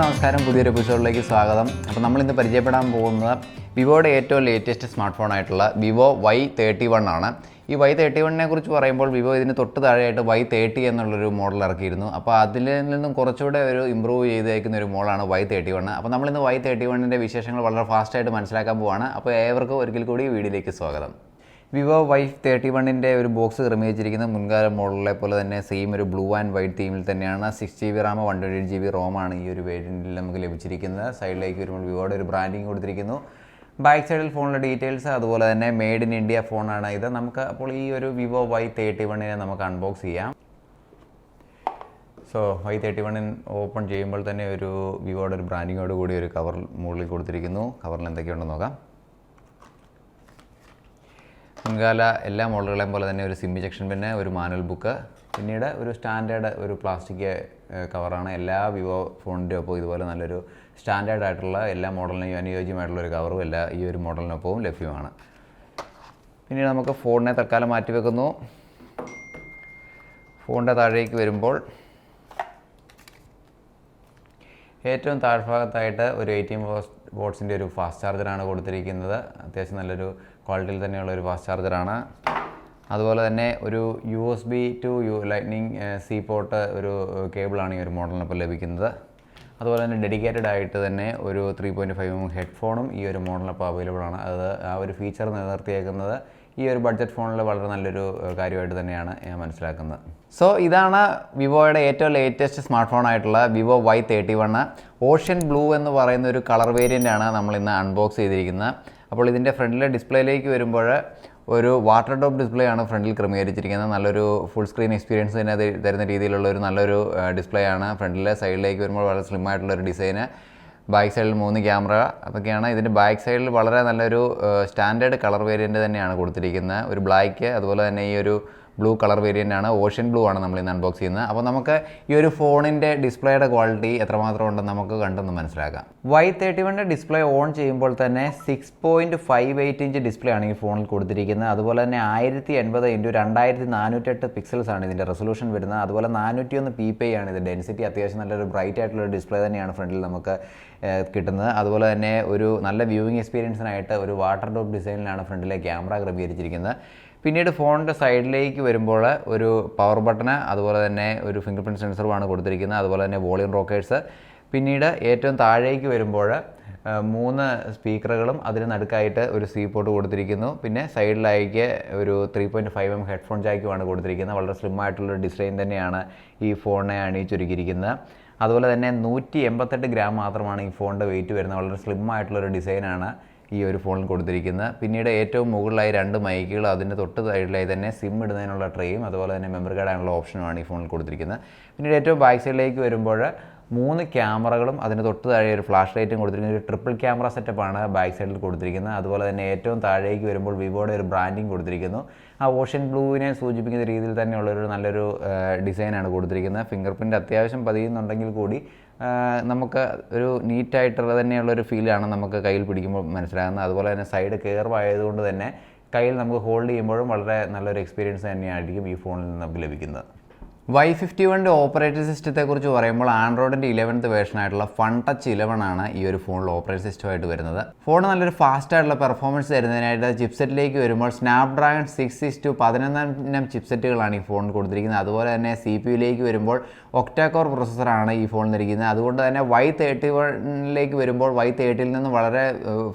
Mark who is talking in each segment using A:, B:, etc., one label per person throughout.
A: നമസ്കാരം, പുതിയൊരു എപ്പിസോഡിലേക്ക് സ്വാഗതം. അപ്പോൾ നമ്മളിന്ന് പരിചയപ്പെടാൻ പോകുന്നത് വിവോയുടെ ഏറ്റവും ലേറ്റസ്റ്റ് സ്മാർട്ട് ഫോണായിട്ടുള്ള വിവോ Y31 ആണ്. ഈ Y31നെ കുറിച്ച് പറയുമ്പോൾ വിവോ ഇതിന് തൊട്ട് താഴെയായിട്ട് Y30 എന്നുള്ളൊരു മോഡൽ ഇറക്കിയിരുന്നു. അപ്പോൾ അതിൽ നിന്നും കുറച്ചുകൂടെ ഒരു ഇമ്പ്രൂവ് ചെയ്തേക്കുന്ന ഒരു മോഡലാണ് Y31. അപ്പോൾ നമ്മളിന്ന് Y31ൻ്റെ വിശേഷങ്ങൾ വളരെ ഫാസ്റ്റായിട്ട് മനസ്സിലാക്കാൻ പോവുകയാണ്. അപ്പോൾ ഏവർക്കും ഒരിക്കൽ കൂടി വീഡിയോയിലേക്ക് സ്വാഗതം. വിവോ Y31ൻ്റെ ഒരു ബോക്സ് ക്രമീകരിച്ചിരിക്കുന്ന മുൻകാല മോഡലിലെ പോലെ തന്നെ സെയിം ഒരു ബ്ലൂ ആൻഡ് വൈറ്റ് തീമിൽ തന്നെയാണ്. 6GB RAM 128GB ROM ആണ് ഈ ഒരു വേരിയൻറ്റിൽ നമുക്ക് ലഭിച്ചിരിക്കുന്നത്. സൈഡിലേക്ക് വരുമ്പോൾ വിവോയുടെ ഒരു ബ്രാൻഡിങ് കൊടുത്തിരിക്കുന്നു. ബാക്ക് സൈഡിൽ ഫോണിലെ ഡീറ്റെയിൽസ്, അതുപോലെ തന്നെ മെയ്ഡ് ഇൻ ഇന്ത്യ ഫോണാണ് ഇത്. നമുക്ക് അപ്പോൾ ഈ ഒരു വിവോ Y31നെ നമുക്ക് അൺബോക്സ് ചെയ്യാം. സോ Y31 ഓപ്പൺ ചെയ്യുമ്പോൾ തന്നെ ഒരു വിവോയുടെ ഒരു ബ്രാൻഡിങ്ങോട് കൂടി ഒരു കവർ മുകളിൽ കൊടുത്തിരിക്കുന്നു. കവറിൽ എന്തൊക്കെയുണ്ടെന്ന് നോക്കാം. മുൻകാല എല്ലാ മോഡലുകളെയും പോലെ തന്നെ ഒരു സിം ഇജക്ഷൻ, പിന്നെ ഒരു മാനുവൽ ബുക്ക്, പിന്നീട് ഒരു സ്റ്റാൻഡേർഡ് ഒരു പ്ലാസ്റ്റിക് കവറാണ്. എല്ലാ വിവോ ഫോണിൻ്റെ ഒപ്പം ഇതുപോലെ നല്ലൊരു സ്റ്റാൻഡേർഡ് ആയിട്ടുള്ള എല്ലാ മോഡലിനും അനുയോജ്യമായിട്ടുള്ളൊരു കവറും ഈ ഒരു മോഡലിനൊപ്പവും ലഭ്യമാണ്. പിന്നീട് നമുക്ക് ഫോണിനെ തൽക്കാലം മാറ്റി വെക്കുന്നു. ഫോണിൻ്റെ താഴേക്ക് വരുമ്പോൾ ഏറ്റവും താഴ്ഭാഗത്തായിട്ട് ഒരു 18 വാട്ട്സിൻ്റെ ഒരു ഫാസ്റ്റ് ചാർജറാണ് കൊടുത്തിരിക്കുന്നത്. അത്യാവശ്യം നല്ലൊരു ക്വാളിറ്റിയിൽ തന്നെയുള്ള ഒരു ഫാസ്റ്റ് ചാർജറാണ്. അതുപോലെ തന്നെ ഒരു USB to lightning C port ഒരു കേബിളാണ് ഈ ഒരു മോഡലിനൊപ്പം ലഭിക്കുന്നത്. അതുപോലെ തന്നെ ഡെഡിക്കേറ്റഡ് ആയിട്ട് തന്നെ ഒരു 3.5mm ഹെഡ്ഫോണും ഈ ഒരു മോഡലിനൊപ്പം അവൈലബിൾ ആണ്. അത് ആ ഒരു ഫീച്ചർ നിലനിർത്തിയേക്കുന്നത് ഈ ഒരു ബഡ്ജറ്റ് ഫോണിൽ വളരെ നല്ലൊരു കാര്യമായിട്ട് തന്നെയാണ് ഞാൻ മനസ്സിലാക്കുന്നത്. സോ ഇതാണ് വിവോയുടെ ഏറ്റവും ലേറ്റസ്റ്റ് സ്മാർട്ട് ഫോണായിട്ടുള്ള വിവോ Y31. ഓഷ്യൻ ബ്ലൂ എന്ന് പറയുന്ന ഒരു കളർ വേരിയൻ്റാണ് നമ്മളിന്ന് അൺബോക്സ് ചെയ്തിരിക്കുന്നത്. അപ്പോൾ ഇതിൻ്റെ ഫ്രണ്ടിലെ ഡിസ്പ്ലേയിലേക്ക് വരുമ്പോൾ ഒരു വാട്ടർ ഡ്രോപ്പ് ഡിസ്പ്ലേ ആണ് ഫ്രണ്ടിൽ ക്രമീകരിച്ചിരിക്കുന്നത്. നല്ലൊരു ഫുൾ സ്ക്രീൻ എക്സ്പീരിയൻസ് തന്നെ തരുന്ന രീതിയിലുള്ള ഒരു നല്ലൊരു ഡിസ്പ്ലേ ആണ്. ഫ്രണ്ടിലെ സൈഡിലേക്ക് വരുമ്പോൾ വളരെ സ്ലിം ആയിട്ടുള്ളൊരു ഡിസൈന്, ബാക്ക് സൈഡിൽ 3 ക്യാമറ, അതൊക്കെയാണ്. ഇതിൻ്റെ ബാക്ക് സൈഡിൽ വളരെ നല്ലൊരു സ്റ്റാൻഡേർഡ് കളർ വേരിയൻറ്റ് തന്നെയാണ് കൊടുത്തിരിക്കുന്നത്. ഒരു ബ്ലാക്ക്, അതുപോലെ തന്നെ ഈ ഒരു ബ്ലൂ കളർ വേരിയൻ്റ് ആണ്. ഓഷ്യൻ ബ്ലൂ ആണ് നമ്മൾ ഇന്ന് അൺബോക്സ് ചെയ്യുന്നത്. അപ്പോൾ നമുക്ക് ഈ ഒരു ഫോണിൻ്റെ ഡിസ്പ്ലേയുടെ ക്വാളിറ്റി എത്രമാത്രം ഉണ്ടെന്ന് നമുക്ക് കണ്ടൊന്ന് മനസ്സിലാക്കാം. Y31ൻ്റെ ഡിസ്പ്ലേ ഓൺ ചെയ്യുമ്പോൾ തന്നെ 6.58 ഇഞ്ച് ഡിസ്പ്ലേ ആണ് ഈ ഫോണിൽ കൊടുത്തിരിക്കുന്നത്. അതുപോലെ തന്നെ 1080x2408 പിക്സൽസ് ആണ് ഇതിൻ്റെ റെസൊല്യൂഷൻ വരുന്നത്. അതുപോലെ 401 ppi ആണ് ഇത് ഡെൻസിറ്റി. അത്യാവശ്യം നല്ലൊരു ബ്രൈറ്റ് ആയിട്ടുള്ള ഡിസ്പ്ലേ തന്നെയാണ് ഫ്രണ്ടിൽ നമുക്ക് കിട്ടുന്നത്. അതുപോലെ തന്നെ ഒരു നല്ല വ്യൂവിംഗ് എക്സ്പീരിയൻസിനായിട്ട് ഒരു വാട്ടർ ഡ്രോപ്പ് ഡിസൈനിലാണ് ഫ്രണ്ടിലെ ക്യാമറ ക്രമീകരിച്ചിരിക്കുന്നത്. പിന്നീട് ഫോണിൻ്റെ സൈഡിലേക്ക് വരുമ്പോൾ ഒരു പവർ ബട്ടണ്, അതുപോലെ തന്നെ ഒരു ഫിംഗർ പ്രിൻറ്റ് സെൻസറുമാണ് കൊടുത്തിരിക്കുന്നത്. അതുപോലെ തന്നെ വോളിയം റോക്കേഴ്സ്. പിന്നീട് ഏറ്റവും താഴേക്ക് വരുമ്പോൾ 3 സ്പീക്കറുകളും അതിന് നടുക്കായിട്ട് ഒരു C പോർട്ട് കൊടുത്തിരിക്കുന്നു. പിന്നെ സൈഡിലേക്ക് ഒരു 3.5mm ഹെഡ്ഫോൺ ജാക്കുമാണ് കൊടുത്തിരിക്കുന്നത്. വളരെ സ്ലിം ആയിട്ടുള്ളൊരു ഡിസൈൻ തന്നെയാണ് ഈ ഫോണിനെ അണിയിച്ചൊരുക്കിയിരിക്കുന്നത്. അതുപോലെ തന്നെ 188 ഗ്രാം മാത്രമാണ് ഈ ഫോണിൻ്റെ വെയിറ്റ് വരുന്നത്. വളരെ സ്ലിം ആയിട്ടുള്ളൊരു ഡിസൈനാണ് ഈ ഒരു ഫോണിൽ കൊടുത്തിരിക്കുന്നത്. പിന്നീട് ഏറ്റവും മുകളിലായി 2 മൈക്കുകൾ, അതിൻ്റെ തൊട്ട് സൈഡിലായി തന്നെ സിം ഇടുന്നതിനുള്ള ട്രേയും അതുപോലെ തന്നെ മെമ്മറി കാർഡ് ആയിട്ടുള്ള ഓപ്ഷനുമാണ് ഈ ഫോണിൽ കൊടുത്തിരിക്കുന്നത്. പിന്നീട് ഏറ്റവും ബാക്ക് സൈഡിലേക്ക് വരുമ്പോൾ 3 ക്യാമറകളും അതിന് തൊട്ട് താഴെ ഒരു ഫ്ലാഷ് ലൈറ്റും കൊടുത്തിരിക്കുന്ന ഒരു ട്രിപ്പിൾ ക്യാമറ സെറ്റപ്പാണ് ബാക്ക് സൈഡിൽ കൊടുത്തിരിക്കുന്നത്. അതുപോലെ തന്നെ ഏറ്റവും താഴേക്ക് വരുമ്പോൾ വിവോയുടെ ഒരു ബ്രാൻഡിങ് കൊടുത്തിരിക്കുന്നു. ആ ഓഷ്യൻ ബ്ലൂവിനെ സൂചിപ്പിക്കുന്ന രീതിയിൽ തന്നെയുള്ളൊരു നല്ലൊരു ഡിസൈനാണ് കൊടുത്തിരിക്കുന്നത്. ഫിംഗർ പ്രിൻ്റ് അത്യാവശ്യം പതിയുന്നുണ്ടെങ്കിൽ കൂടി നമുക്ക് ഒരു നീറ്റായിട്ടുള്ള തന്നെയുള്ളൊരു ഫീലാണ് നമുക്ക് കയ്യിൽ പിടിക്കുമ്പോൾ മനസ്സിലാകുന്നത്. അതുപോലെ തന്നെ സൈഡ് കെയർവ് ആയതുകൊണ്ട് തന്നെ കയ്യിൽ നമുക്ക് ഹോൾഡ് ചെയ്യുമ്പോഴും വളരെ നല്ലൊരു എക്സ്പീരിയൻസ് തന്നെയായിരിക്കും ഈ ഫോണിൽ നിന്ന് നമുക്ക് ലഭിക്കുന്നത്. Y51ൻ്റെ ഓപ്പറേറ്റിംഗ് സിസ്റ്റത്തെക്കുറിച്ച് പറയുമ്പോൾ ആൻഡ്രോയിഡിൻ്റെ 11th വേർഷനായിട്ടുള്ള ഫൺ ടച്ച് 11 ആണ് ഈ ഒരു ഫോണിൽ ഓപ്പറേറ്റിംഗ് സിസ്റ്റമായിട്ട് വരുന്നത്. ഫോൺ നല്ലൊരു ഫാസ്റ്റ് ആയിട്ടുള്ള പെർഫോമൻസ് തരുന്നതിനായിട്ട് ചിപ്സെറ്റിലേക്ക് വരുമ്പോൾ സ്നാപ്ഡ്രാഗൺ 6:11nm ചിപ്സെറ്റുകളാണ് ഈ ഫോണിൽ കൊടുത്തിരിക്കുന്നത്. അതുപോലെ തന്നെ CPU വരുമ്പോൾ ഒക്ടാകോർ പ്രോസസ്സറാണ് ഈ ഫോണിൽ ഇരിക്കുന്നത്. അതുകൊണ്ട് തന്നെ Y31ലേക്ക് വരുമ്പോൾ Y30ൽ നിന്ന് വളരെ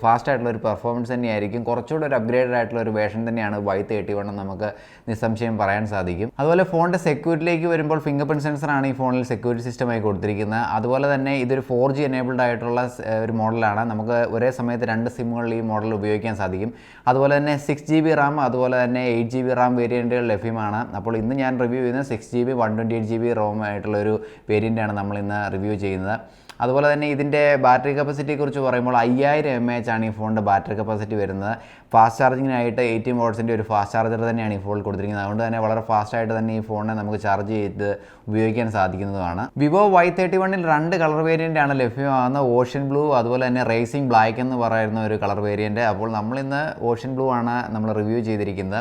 A: ഫാസ്റ്റ് ആയിട്ടുള്ള ഒരു പെർഫോമൻസ് തന്നെയായിരിക്കും. കുറച്ചുകൂടെ ഒരു അപ്ഗ്രേഡഡ് ആയിട്ടുള്ള ഒരു വേർഷൻ തന്നെയാണ് Y31 നമുക്ക് നിസ്സംശയം പറയാൻ സാധിക്കും. അതുപോലെ ഫോണിൻ്റെ സെക്യൂരിറ്റിയിലേക്ക് വരുമ്പോൾ ഫിംഗർ പ്രിൻറ്റ് സെൻസറാണ് ഈ ഫോണിൽ സെക്യൂരിറ്റി സിസ്റ്റമായി കൊടുത്തിരിക്കുന്നത്. അതുപോലെ തന്നെ ഇതൊരു 4G എനേബിൾഡ് ആയിട്ടുള്ള ഒരു മോഡലാണ്. നമുക്ക് ഒരേ സമയത്ത് 2 സിമ്മുകളിൽ ഈ മോഡൽ ഉപയോഗിക്കാൻ സാധിക്കും. അതുപോലെ തന്നെ 6GB RAM, അതുപോലെ തന്നെ 8GB RAM വേരിയൻറ്റുകൾ ലഭ്യമാണ്. അപ്പോൾ ഇന്ന് ഞാൻ റിവ്യൂ ചെയ്യുന്നത് 6GB 128GB ROM ആയിട്ടുള്ളൊരു വേരിയൻ്റാണ് നമ്മൾ ഇന്ന് റിവ്യൂ ചെയ്യുന്നത്. അതുപോലെ തന്നെ ഇതിൻ്റെ ബാറ്ററി കപ്പാസിറ്റിയെക്കുറിച്ച് പറയുമ്പോൾ 5000 mAh ആണ് ഈ ഫോണിൻ്റെ ബാറ്ററി കപ്പാസിറ്റി വരുന്നത്. ഫാസ്റ്റ് ചാർജിങ്ങിനായിട്ട് 18 വാട്ട്സിൻ്റെ ഒരു ഫാസ്റ്റ് ചാർജർ തന്നെയാണ് ഈ ഫോണിൽ കൊടുത്തിരിക്കുന്നത്. അതുകൊണ്ട് തന്നെ വളരെ ഫാസ്റ്റായിട്ട് തന്നെ ഈ ഫോണിനെ നമുക്ക് ചാർജ് ചെയ്ത് ഉപയോഗിക്കാൻ സാധിക്കുന്നതുമാണ്. വിവോ Y31ൽ 2 കളർ വേരിയൻ്റാണ് ലഭ്യമാകുന്നത്. ഓഷ്യൻ ബ്ലൂ, അതുപോലെ തന്നെ റേസിംഗ് ബ്ലാക്ക് എന്ന് പറയുന്ന ഒരു കളർ വേരിയൻറ്റ്. അപ്പോൾ നമ്മളിന്ന് ഓഷ്യൻ ബ്ലൂ ആണ് നമ്മൾ റിവ്യൂ ചെയ്തിരിക്കുന്നത്.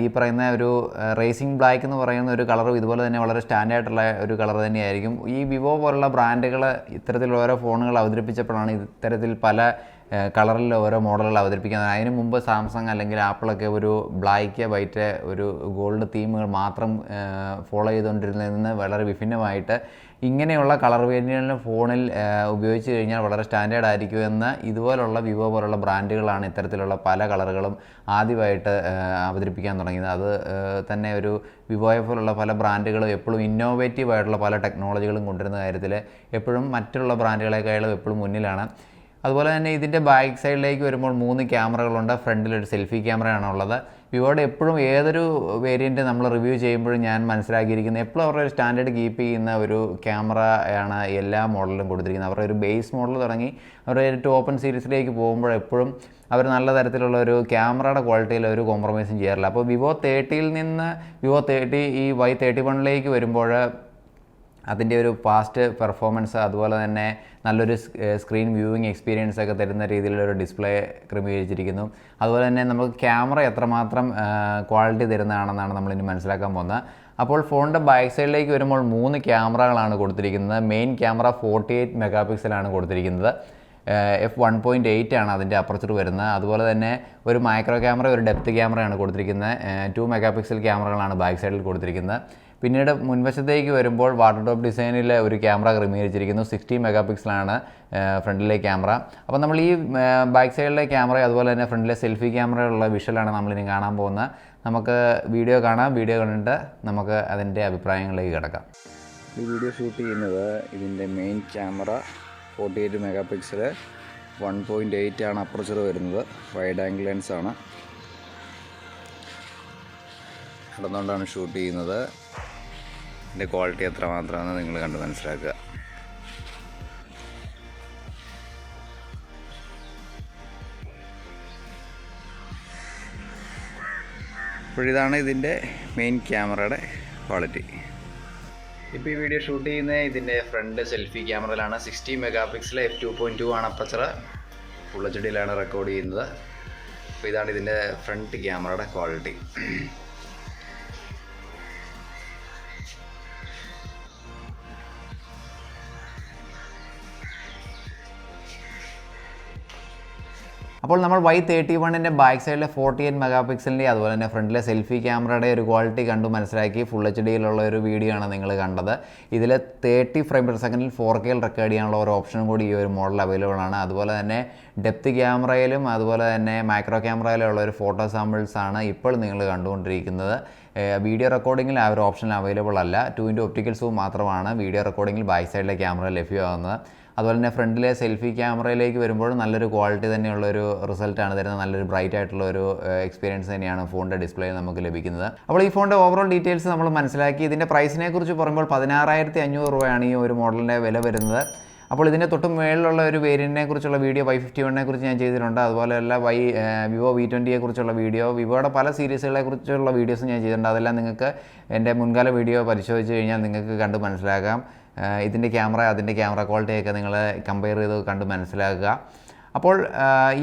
A: ഈ പറയുന്ന ഒരു റേസിംഗ് ബ്ലാക്ക് എന്ന് പറയുന്ന ഒരു കളറും ഇതുപോലെ തന്നെ വളരെ സ്റ്റാൻഡേർഡായിട്ടുള്ള ഒരു കളർ തന്നെയായിരിക്കും. ഈ വിവോ പോലുള്ള ബ്രാൻഡുകൾ ഇത്തരത്തിലുള്ള ഓരോ ഫോണുകൾ അവതരിപ്പിച്ചപ്പോഴാണ് ഇത്തരത്തിൽ പല കളറിൽ ഓരോ മോഡലുകൾ അവതരിപ്പിക്കുന്നത്. അതിന് മുമ്പ് സാംസങ് അല്ലെങ്കിൽ ആപ്പിളൊക്കെ ഒരു ബ്ലാക്ക് വൈറ്റ് ഒരു ഗോൾഡ് തീമുകൾ മാത്രം ഫോളോ ചെയ്തുകൊണ്ടിരുന്നതിൽ നിന്ന് വളരെ വിഭിന്നമായിട്ട് ഇങ്ങനെയുള്ള കളർ വേരിയൻ്റ് ഫോണിൽ ഉപയോഗിച്ച് കഴിഞ്ഞാൽ വളരെ സ്റ്റാൻഡേർഡ് ആയിരിക്കുമെന്ന് ഇതുപോലുള്ള വിവോ പോലുള്ള ബ്രാൻഡുകളാണ് ഇത്തരത്തിലുള്ള പല കളറുകളും ആദ്യമായിട്ട് അവതരിപ്പിക്കാൻ തുടങ്ങിയത്. അത് തന്നെ ഒരു വിവോയെ പോലുള്ള പല ബ്രാൻഡുകളും എപ്പോഴും ഇന്നോവേറ്റീവ് ആയിട്ടുള്ള പല ടെക്നോളജികളും കൊണ്ടുവരുന്ന കാര്യത്തിൽ എപ്പോഴും മറ്റുള്ള ബ്രാൻഡുകളെക്കാളും എപ്പോഴും മുന്നിലാണ്. അതുപോലെ തന്നെ ഇതിൻ്റെ ബാക്ക് സൈഡിലേക്ക് വരുമ്പോൾ 3 ക്യാമറകളുണ്ട്. ഫ്രണ്ടിലൊരു സെൽഫി ക്യാമറയാണ് ഉള്ളത്. വിവോയുടെ എപ്പോഴും ഏതൊരു വേരിയൻറ്റ് നമ്മൾ റിവ്യൂ ചെയ്യുമ്പോഴും ഞാൻ മനസ്സിലാക്കിയിരിക്കുന്നത് എപ്പോഴും അവരുടെ ഒരു സ്റ്റാൻഡേർഡ് കീപ്പ് ചെയ്യുന്ന ഒരു ക്യാമറയാണ് എല്ലാ മോഡലിലും കൊടുത്തിരിക്കുന്നത്. അവരുടെ ഒരു ബേസ് മോഡൽ തുടങ്ങി അവരുടെ ഒരു ഓപ്പൺ സീരീസിലേക്ക് പോകുമ്പോൾ എപ്പോഴും അവർ നല്ല തരത്തിലുള്ള ഒരു ക്യാമറയുടെ ക്വാളിറ്റിയിൽ ഒരു കോംപ്രമൈസും ചെയ്യാറില്ല. അപ്പോൾ വിവോ 30യിൽ നിന്ന് വിവോ 30 ഈ Y31ലേക്ക് വരുമ്പോൾ അതിൻ്റെ ഒരു ഫാസ്റ്റ് പെർഫോമൻസ് അതുപോലെ തന്നെ നല്ലൊരു സ്ക്രീൻ വ്യൂവിങ് എക്സ്പീരിയൻസ് ഒക്കെ തരുന്ന രീതിയിലൊരു ഡിസ്പ്ലേ ക്രമീകരിച്ചിരിക്കുന്നു. അതുപോലെ തന്നെ നമുക്ക് ക്യാമറ എത്രമാത്രം ക്വാളിറ്റി തരുന്നതാണെന്നാണ് നമ്മളിനി മനസ്സിലാക്കാൻ പോകുന്നത്. അപ്പോൾ ഫോണിൻ്റെ ബാക്ക് സൈഡിലേക്ക് വരുമ്പോൾ 3 ക്യാമറകളാണ് കൊടുത്തിരിക്കുന്നത്. മെയിൻ ക്യാമറ 48 മെഗാ പിക്സലാണ് കൊടുത്തിരിക്കുന്നത്. f1.8 ആണ് അതിൻ്റെ അപ്പർച്ചർ വരുന്നത്. അതുപോലെ തന്നെ ഒരു മൈക്രോ ക്യാമറ ഒരു ഡെപ്ത് ക്യാമറയാണ് കൊടുത്തിരിക്കുന്നത്. 2 മെഗാ പിക്സൽ ക്യാമറകളാണ് ബാക്ക് സൈഡിൽ കൊടുത്തിരിക്കുന്നത്. പിന്നീട് മുൻവശത്തേക്ക് വരുമ്പോൾ വാട്ടർ ടോപ്പ് ഡിസൈനിൽ ഒരു ക്യാമറ ക്രമീകരിച്ചിരിക്കുന്നു. 60 മെഗാ പിക്സലാണ് ഫ്രണ്ടിലെ ക്യാമറ. അപ്പോൾ നമ്മൾ ഈ ബാക്ക് സൈഡിലെ ക്യാമറ അതുപോലെ തന്നെ ഫ്രണ്ടിലെ സെൽഫി ക്യാമറയുള്ള വിഷ്വലാണ് നമ്മളിനി കാണാൻ പോകുന്നത്. നമുക്ക് വീഡിയോ കാണാം. വീഡിയോ കണ്ടിട്ട് നമുക്ക് അതിൻ്റെ അഭിപ്രായങ്ങളിലേക്ക് കിടക്കാം. ഈ വീഡിയോ ഷൂട്ട് ചെയ്യുന്നത് ഇതിൻ്റെ മെയിൻ ക്യാമറ 48 മെഗാ പിക്സൽ 1.8 ആണ് അപ്പർച്ചർ വരുന്നത്. വൈഡ് ആംഗിൾ ലെൻസാണ്. കിടന്നുകൊണ്ടാണ് ഷൂട്ട് ചെയ്യുന്നത്. ഇതിൻ്റെ ക്വാളിറ്റി എത്രമാത്രമെന്ന് നിങ്ങൾ കണ്ട് മനസ്സിലാക്കുക. അപ്പോഴിതാണ് ഇതിൻ്റെ മെയിൻ ക്യാമറയുടെ ക്വാളിറ്റി. ഇപ്പോൾ ഈ വീഡിയോ ഷൂട്ട് ചെയ്യുന്നത് ഇതിൻ്റെ ഫ്രണ്ട് സെൽഫി ക്യാമറയിലാണ്. 60 മെഗാ പിക്സൽ f2.2 ആണ് അപ്പർച്ചർ. ഫുൾ HD റെക്കോർഡ് ചെയ്യുന്നത്. അപ്പോൾ ഇതാണ് ഇതിൻ്റെ ഫ്രണ്ട് ക്യാമറയുടെ ക്വാളിറ്റി. അപ്പോൾ നമ്മൾ Y31ൻ്റെ ബാക്ക് സൈഡിലെ 48 മെഗാ പിക്സലിൻ്റെ അതുപോലെ തന്നെ ഫ്രണ്ടിലെ സെൽഫി ക്യാമറയുടെ ഒരു ക്വാളിറ്റി കണ്ടു മനസ്സിലാക്കി. ഫുൾ HDയിലുള്ള ഒരു വീഡിയോ ആണ് നിങ്ങൾ കണ്ടത്. ഇതിൽ 30 ഫ്രെയിം പെർ സെക്കൻഡിൽ 4K റെക്കോർഡ് ചെയ്യാനുള്ള ഒരു ഓപ്ഷനും കൂടി ഈ ഒരു മോഡൽ അവൈലബിൾ ആണ്. അതുപോലെ തന്നെ ഡെപ്ത് ക്യാമറയിലും അതുപോലെ തന്നെ മൈക്രോ ക്യാമറയിലും ഉള്ള ഒരു ഫോട്ടോ സാമ്പിൾസ് ആണ് ഇപ്പോൾ നിങ്ങൾ കണ്ടുകൊണ്ടിരിക്കുന്നത്. വീഡിയോ റെക്കോർഡിങ്ങിൽ ആ ഒരു ഓപ്ഷൻ അവൈലബിൾ അല്ല. 2x ഒപ്റ്റിക്കൽ സൂം മാത്രമാണ് വീഡിയോ റെക്കോർഡിങ്ങിൽ ബാക്ക് സൈഡിലെ ക്യാമറ ലഭ്യമാകുന്നത്. അതുപോലെ തന്നെ ഫ്രണ്ടിലെ സെൽഫി ക്യാമറയിലേക്ക് വരുമ്പോൾ നല്ലൊരു ക്വാളിറ്റി തന്നെയുള്ളൊരു റിസൾട്ടാണ് തരുന്നത്. നല്ലൊരു ബ്രൈറ്റ് ആയിട്ടുള്ള ഒരു എക്സ്പീരിയൻസ് തന്നെയാണ് ഫോണിൻ്റെ ഡിസ്പ്ലേയിൽ നമുക്ക് ലഭിക്കുന്നത്. അപ്പോൾ ഈ ഫോണിൻ്റെ ഓവറോൾ ഡീറ്റെയിൽസ് നമ്മൾ മനസ്സിലാക്കി. ഇതിൻ്റെ പ്രൈസിനെ കുറിച്ച് പറയുമ്പോൾ 16,500 രൂപയാണ് ഈ ഒരു മോഡലിൻ്റെ വില വരുന്നത്. അപ്പോൾ ഇതിൻ്റെ തൊട്ട് മേളിലുള്ള ഒരു വേരിയൻറ്റിനെ കുറിച്ചുള്ള വീഡിയോ Y51നെ കുറിച്ച് ഞാൻ ചെയ്തിട്ടുണ്ട്. അതുപോലെയല്ല വിവോ V20യെ കുറിച്ചുള്ള വീഡിയോ, വിവോയുടെ പല സീരീസുകളെ കുറിച്ചുള്ള വീഡിയോസ് ഞാൻ ചെയ്തിട്ടുണ്ട്. അതെല്ലാം നിങ്ങൾക്ക് എൻ്റെ മുൻകാല വീഡിയോ പരിശോധിച്ച് കഴിഞ്ഞാൽ നിങ്ങൾക്ക് കണ്ട് മനസ്സിലാക്കാം. ഇതിൻ്റെ ക്യാമറ അതിൻ്റെ ക്യാമറ ക്വാളിറ്റിയൊക്കെ നിങ്ങൾ കമ്പയർ ചെയ്ത് കണ്ട് മനസ്സിലാക്കുക. അപ്പോൾ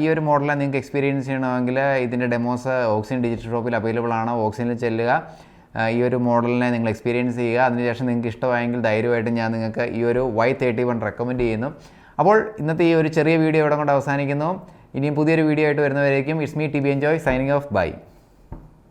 A: ഈ ഒരു മോഡലിനെ നിങ്ങൾക്ക് എക്സ്പീരിയൻസ് ചെയ്യണമെങ്കിൽ ഇതിൻ്റെ ഡെമോസ് ഓക്സിജൻ ഡിജിറ്റൽ ഷോപ്പിൽ അവൈലബിൾ ആണ്. ഓക്സിജനിൽ ചെല്ലുക, ഈ ഒരു മോഡലിനെ നിങ്ങൾ എക്സ്പീരിയൻസ് ചെയ്യുക. അതിനുശേഷം നിങ്ങൾക്ക് ഇഷ്ടമായെങ്കിൽ ധൈര്യമായിട്ട് ഞാൻ നിങ്ങൾക്ക് ഈ ഒരു Y31 റെക്കമെൻഡ് ചെയ്യുന്നു. അപ്പോൾ ഇന്നത്തെ ഈ ഒരു ചെറിയ വീഡിയോ ഇവിടെ കൊണ്ട് അവസാനിക്കുന്നു. ഇനിയും പുതിയൊരു വീഡിയോ ആയിട്ട് വരുന്നവരേക്കും it's me T B enjoy signing off. By.